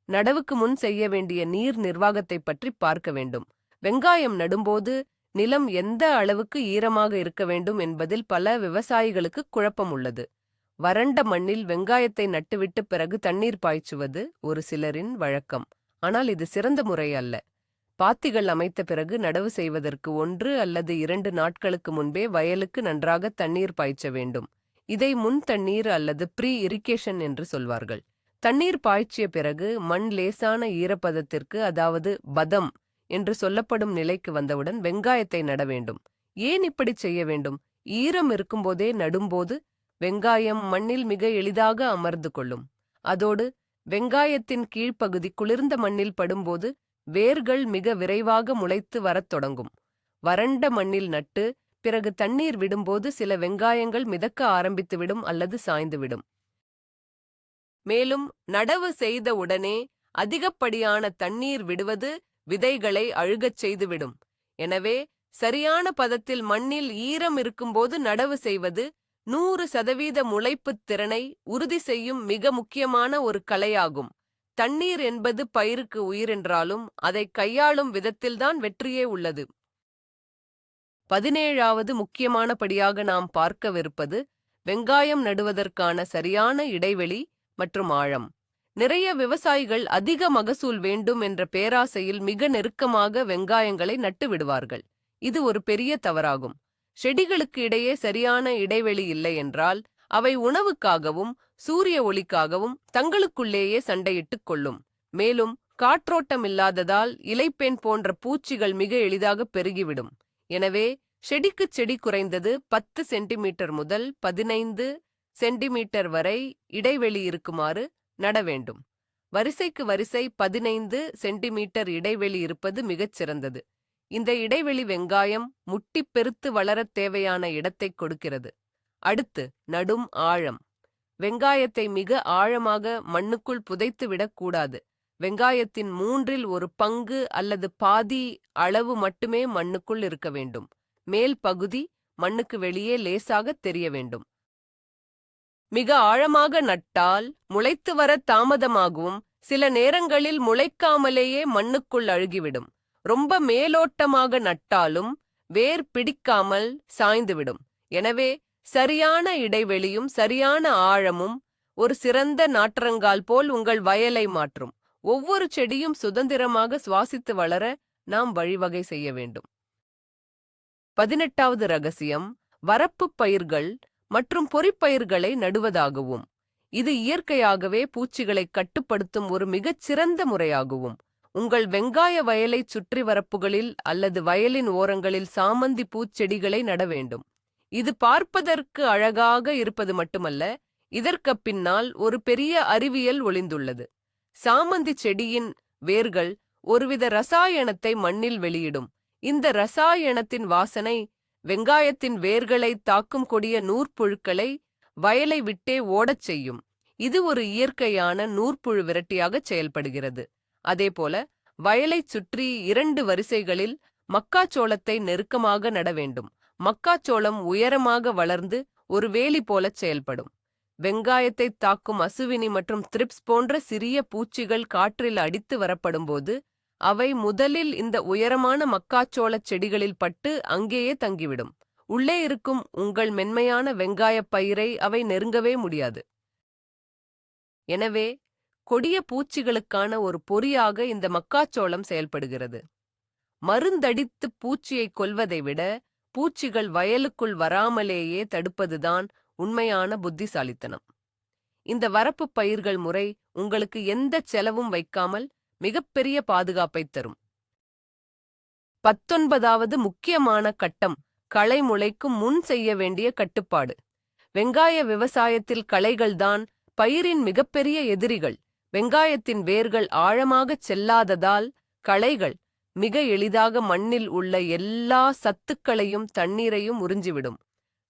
நடவுக்கு முன் செய்ய வேண்டிய நீர் நிர்வாகத்தை பற்றி பார்க்க வேண்டும். வெங்காயம் நடும்போது நிலம் எந்த அளவுக்கு ஈரமாக இருக்க வேண்டும் என்பதில் பல விவசாயிகளுக்கு குழப்பம் உள்ளது. வறண்ட மண்ணில் வெங்காயத்தை நட்டுவிட்டு பிறகு தண்ணீர் பாய்ச்சுவது ஒரு சிலரின் வழக்கம். ஆனால் இது சிறந்த முறை அல்ல. பாத்திகள் அமைத்த பிறகு நடவு செய்வதற்கு 1 அல்லது 2 நாட்களுக்கு முன்பே வயலுக்கு நன்றாக தண்ணீர் பாய்ச்ச வேண்டும். இதை முன் தண்ணீர் அல்லது ப்ரீ இரிகேஷன் என்று சொல்வார்கள். தண்ணீர் பாய்ச்சிய பிறகு மண் லேசான ஈரப்பதத்திற்கு, அதாவது பதம் என்று சொல்லப்படும் நிலைக்கு வந்தவுடன் வெங்காயத்தை நட வேண்டும். ஏன் இப்படி செய்ய வேண்டும்? ஈரம் இருக்கும்போதே நடும்போது வெங்காயம் மண்ணில் மிக எளிதாக அமர்ந்து கொள்ளும். அதோடு வெங்காயத்தின் கீழ்ப்பகுதி குளிர்ந்த மண்ணில் படும்போது வேர்கள் மிக விரைவாக முளைத்து வரத் தொடங்கும். வறண்ட மண்ணில் நட்டு பிறகு தண்ணீர் விடும்போது சில வெங்காயங்கள் மிதக்க ஆரம்பித்துவிடும் அல்லது சாய்ந்துவிடும். மேலும் நடவு செய்த உடனே அதிகப்படியான தண்ணீர் விடுவது விதைகளை அழுகச் செய்துவிடும். எனவே சரியான பதத்தில் மண்ணில் ஈரம் இருக்கும்போது நடவு செய்வது 100% முளைப்புத் திறனை உறுதி செய்யும் மிக முக்கியமான ஒரு கலையாகும். தண்ணீர் என்பது பயிருக்கு உயிரென்றாலும் அதை கையாளும் விதத்தில்தான் வெற்றியே உள்ளது. 17வது முக்கியமான படியாக நாம் பார்க்கவிருப்பது வெங்காயம் நடுவதற்கான சரியான இடைவெளி மற்றும் ஆழம். நிறைய விவசாயிகள் அதிக மகசூல் வேண்டும் என்ற பேராசையில் மிக நெருக்கமாக வெங்காயங்களை நட்டு விடுவார்கள். இது ஒரு பெரிய தவறாகும். செடிகளுக்கு இடையே சரியான இடைவெளி இல்லை என்றால் அவை உணவுக்காகவும் சூரிய ஒளிக்காகவும் தங்களுக்குள்ளேயே சண்டையிட்டுக் கொள்ளும். மேலும் காற்றோட்டம் இல்லாததால் இலைப்பேன் போன்ற பூச்சிகள் மிக எளிதாக பெருகிவிடும். எனவே செடிக்குச் செடி குறைந்தது 10 சென்டிமீட்டர் முதல் 15 சென்டிமீட்டர் வரை இடைவெளி இருக்குமாறு நட வேண்டும். வரிசைக்கு வரிசை 15 சென்டிமீட்டர் இடைவெளி இருப்பது மிகச் சிறந்தது. இந்த இடைவெளி வெங்காயம் முட்டி பெருத்து வளரத் தேவையான இடத்தை கொடுக்கிறது. அடுத்து நடும் ஆழம். வெங்காயத்தை மிக ஆழமாக மண்ணுக்குள் புதைத்து விடக்கூடாது. வெங்காயத்தின் 1/3 பங்கு அல்லது பாதி அளவு மட்டுமே மண்ணுக்குள் இருக்க வேண்டும். மேல் பகுதி மண்ணுக்கு வெளியே லேசாக தெரிய வேண்டும். மிக ஆழமாக நட்டால் முளைத்து வர தாமதமாகவும் சில நேரங்களில் முளைக்காமலேயே மண்ணுக்குள் அழுகிவிடும். ரொம்ப மேலோட்டமாக நட்டாலும் வேர் பிடிக்காமல் சாய்ந்துவிடும். எனவே சரியான இடைவெளியும் சரியான ஆழமும் ஒரு சிறந்த நாற்றங்கால் போல் உங்கள் வயலை மாற்றும். ஒவ்வொரு செடியும் சுதந்திரமாக சுவாசித்து வளர நாம் வழிவகை செய்ய வேண்டும். 18வது ரகசியம் வரப்பு பயிர்கள் மற்றும் பொறிப்பயிர்களை நடுவதாகவும். இது இயற்கையாகவே பூச்சிகளை கட்டுப்படுத்தும் ஒரு மிகச் சிறந்த முறையாகவும். உங்கள் வெங்காய வயலைச் சுற்றி வரப்புகளில் அல்லது வயலின் ஓரங்களில் சாமந்தி பூச்செடிகளை நட வேண்டும். இது பார்ப்பதற்கு அழகாக இருப்பது மட்டுமல்ல, இதற்கு பின்னால் ஒரு பெரிய அறிவியல் ஒளிந்துள்ளது. சாமந்தி செடியின் வேர்கள் ஒருவித ரசாயனத்தை மண்ணில் வெளியிடும். இந்த ரசாயனத்தின் வாசனை வெங்காயத்தின் வேர்களை தாக்கும் கொடிய நூற்புழுக்களை வயலை விட்டே ஓடச் செய்யும். இது ஒரு இயற்கையான நூற்புழு விரட்டியாகச் செயல்படுகிறது. அதேபோல வயலைச் சுற்றி 2 வரிசைகளில் மக்காச்சோளத்தை நெருக்கமாக நட வேண்டும். மக்காச்சோளம் உயரமாக வளர்ந்து ஒரு வேலி போலச் செயல்படும். வெங்காயத்தை தாக்கும் அசுவினி மற்றும் த்ரிப்ஸ் போன்ற சிறிய பூச்சிகள் காற்றில் அடித்து வரப்படும்போது அவை முதலில் இந்த உயரமான மக்காச்சோளச் செடிகளில் பட்டு அங்கேயே தங்கிவிடும். உள்ளே இருக்கும் உங்கள் மென்மையான வெங்காயப் பயிரை அவை நெருங்கவே முடியாது. எனவே கொடிய பூச்சிகளுக்கான ஒரு பொறியாக இந்த மக்காச்சோளம் செயல்படுகிறது. மருந்தடித்து பூச்சியை கொல்வதை விட பூச்சிகள் வயலுக்குள் வராமலேயே தடுப்பதுதான் உண்மையான புத்திசாலித்தனம். இந்த வரப்பு பயிர்கள் முறை உங்களுக்கு எந்த செலவும் வைக்காமல் மிகப்பெரிய பாதுகாப்பை தரும். 19வது முக்கியமான கட்டம், களை முளைக்கும் முன் செய்ய வேண்டிய கட்டுப்பாடு. வெங்காய விவசாயத்தில் களைகள்தான் பயிரின் மிகப்பெரிய எதிரிகள். வெங்காயத்தின் வேர்கள் ஆழமாகச் செல்லாததால் களைகள் மிக எளிதாக மண்ணில் உள்ள எல்லா சத்துக்களையும் தண்ணீரையும் உறிஞ்சிவிடும்.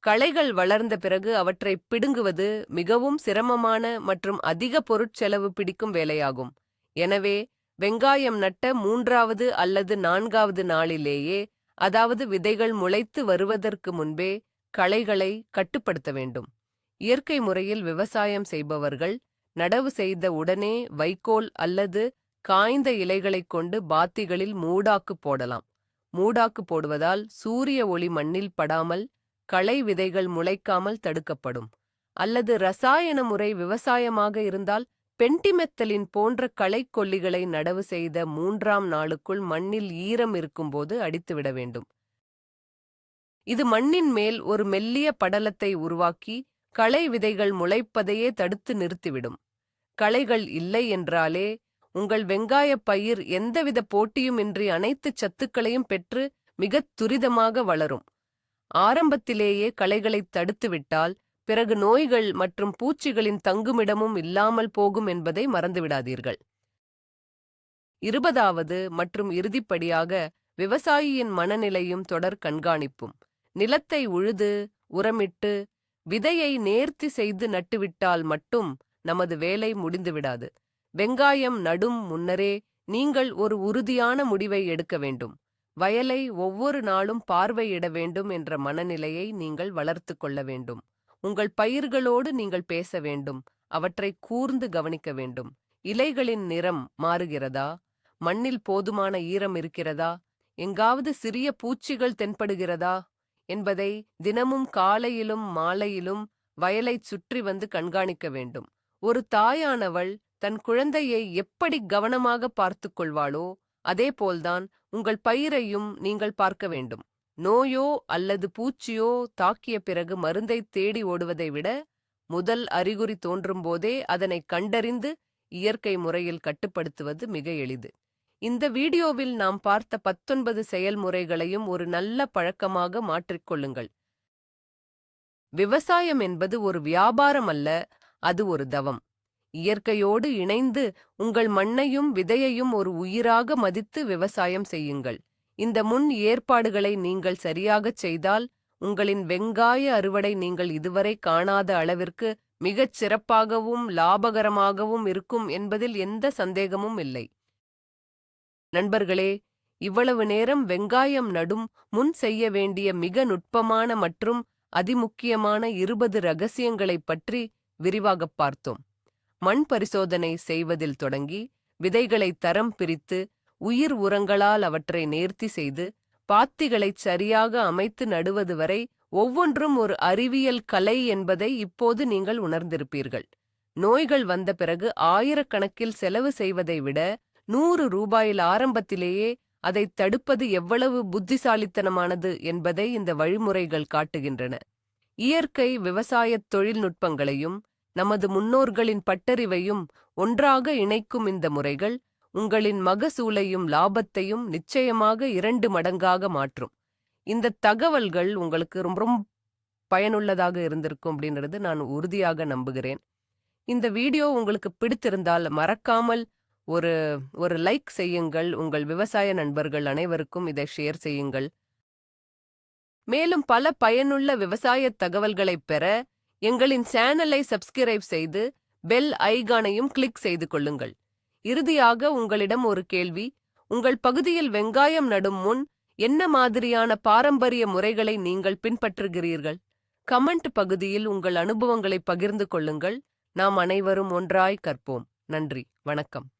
களைகள் வளர்ந்த பிறகு அவற்றை பிடுங்குவது மிகவும் சிரமமான மற்றும் அதிக பொருட்செலவு பிடிக்கும் வேலையாகும். எனவே வெங்காயம் நட்ட 3வது அல்லது 4வது நாளிலேயே, அதாவது விதைகள் முளைத்து வருவதற்கு முன்பே களைகளை கட்டுப்படுத்த வேண்டும். இயற்கை முறையில் விவசாயம் செய்பவர்கள் நடவு செய்த உடனே வைக்கோல் அல்லது காய்ந்த இலைகளைக் கொண்டு பாத்திகளில் மூடாக்கு போடலாம். மூடாக்கு போடுவதால் சூரிய ஒளி மண்ணில் படாமல் களை விதைகள் முளைக்காமல் தடுக்கப்படும். அல்லது ரசாயன முறை விவசாயமாக இருந்தால் பென்டிமெத்தலின் போன்ற களைக்கொல்லிகளை நடவு செய்த 3ஆம் நாளுக்குள் மண்ணில் ஈரம் இருக்கும்போது அடித்துவிட வேண்டும். இது மண்ணின் மேல் ஒரு மெல்லிய படலத்தை உருவாக்கி களை விதைகள் முளைப்பதையே தடுத்து நிறுத்திவிடும். களைகள் இல்லை என்றாலே உங்கள் வெங்காயப் பயிர் எந்தவித போட்டியுமின்றி அனைத்து சத்துக்களையும் பெற்று மிகத் துரிதமாக வளரும். ஆரம்பத்திலேயே களைகளைத் தடுத்துவிட்டால் பிறகு நோய்கள் மற்றும் பூச்சிகளின் தங்குமிடமும் இல்லாமல் போகும் என்பதை மறந்துவிடாதீர்கள். 20வது மற்றும் இறுதிப்படியாக, விவசாயியின் மனநிலையும் தொடர் கண்காணிப்பும். நிலத்தை உழுது உரமிட்டு விதையை நேர்த்தி செய்து நட்டுவிட்டால் மட்டும் நமது வேலை முடிந்துவிடாது. வெங்காயம் நடும் முன்னரே நீங்கள் ஒரு உறுதியான முடிவை எடுக்க வேண்டும். வயலை ஒவ்வொரு நாளும் பார்வையிட வேண்டும் என்ற மனநிலையை நீங்கள் வளர்த்து கொள்ள வேண்டும். உங்கள் பயிர்களோடு நீங்கள் பேச வேண்டும். அவற்றை கூர்ந்து கவனிக்க வேண்டும். இலைகளின் நிறம் மாறுகிறதா? மண்ணில் போதுமான ஈரம் இருக்கிறதா? எங்காவது சிறிய பூச்சிகள் தென்படுகிறதா என்பதை தினமும் காலையிலும் மாலையிலும் வயலைச் சுற்றி வந்து கண்காணிக்க வேண்டும். ஒரு தாயானவள் தன் குழந்தையை எப்படி கவனமாக பார்த்துக் கொள்வாளோ அதேபோல்தான் உங்கள் பயிரையும் நீங்கள் பார்க்க வேண்டும். நோயோ அல்லது பூச்சியோ தாக்கிய பிறகு மருந்தை தேடி ஓடுவதை விட முதல் அறிகுறி தோன்றும் போதே அதனை கண்டறிந்து இயற்கை முறையில் கட்டுப்படுத்துவது மிக எளிது. இந்த வீடியோவில் நாம் பார்த்த 19 செயல்முறைகளையும் ஒரு நல்ல பழக்கமாக மாற்றிக்கொள்ளுங்கள். விவசாயம் என்பது ஒரு வியாபாரம் அல்ல, அது ஒரு தவம். இயற்கையோடு இணைந்து உங்கள் மண்ணையும் விதையையும் ஒரு உயிராக மதித்து விவசாயம் செய்யுங்கள். இந்த முன் ஏற்பாடுகளை நீங்கள் சரியாகச் செய்தால் உங்களின் வெங்காய அறுவடை நீங்கள் இதுவரை காணாத அளவிற்கு மிகச் சிறப்பாகவும் லாபகரமாகவும் இருக்கும் என்பதில் எந்த சந்தேகமும் இல்லை. நண்பர்களே, இவ்வளவு நேரம் வெங்காயம் நடும் முன் செய்ய வேண்டிய மிக நுட்பமான மற்றும் அதிமுக்கியமான 20 ரகசியங்களைப் பற்றி விரிவாகப் பார்த்தோம். மண் பரிசோதனை செய்வதில் தொடங்கி விதைகளை தரம் பிரித்து உயிர் உரங்களால் அவற்றை நேர்த்தி செய்து பாத்திகளைச் சரியாக அமைத்து நடுவது வரை ஒவ்வொன்றும் ஒரு அறிவியல் கலை என்பதை இப்போது நீங்கள் உணர்ந்திருப்பீர்கள். நோய்கள் வந்த பிறகு ஆயிரக்கணக்கில் செலவு செய்வதை விட 100 ரூபாயில் ஆரம்பத்திலேயே அதை தடுப்பது எவ்வளவு புத்திசாலித்தனமானது என்பதை இந்த வழிமுறைகள் காட்டுகின்றன. இயற்கை விவசாயத் தொழில்நுட்பங்களையும் நமது முன்னோர்களின் பட்டறிவையும் ஒன்றாக இணைக்கும் இந்த முறைகள் உங்களின் மகசூலையும் லாபத்தையும் நிச்சயமாக 2 மடங்காக மாற்றும். இந்த தகவல்கள் உங்களுக்கு ரொம்ப பயனுள்ளதாக இருந்திருக்கும் அப்படின்றது நான் உறுதியாக நம்புகிறேன். இந்த வீடியோ உங்களுக்கு பிடித்திருந்தால் மறக்காமல் ஒரு லைக் செய்யுங்கள். உங்கள் விவசாய நண்பர்கள் அனைவருக்கும் இதை ஷேர் செய்யுங்கள். மேலும் பல பயனுள்ள விவசாய தகவல்களைப் பெற எங்களின் சேனலை சப்ஸ்கிரைப் செய்து பெல் ஐகானையும் கிளிக் செய்து கொள்ளுங்கள். இறுதியாக உங்களிடம் ஒரு கேள்வி. உங்கள் பகுதியில் வெங்காயம் நடும் முன் என்ன மாதிரியான பாரம்பரிய முறைகளை நீங்கள் பின்பற்றுகிறீர்கள்? கமெண்ட் பகுதியில் உங்கள் அனுபவங்களை பகிர்ந்து கொள்ளுங்கள். நாம் அனைவரும் ஒன்றாய் கற்போம். நன்றி, வணக்கம்.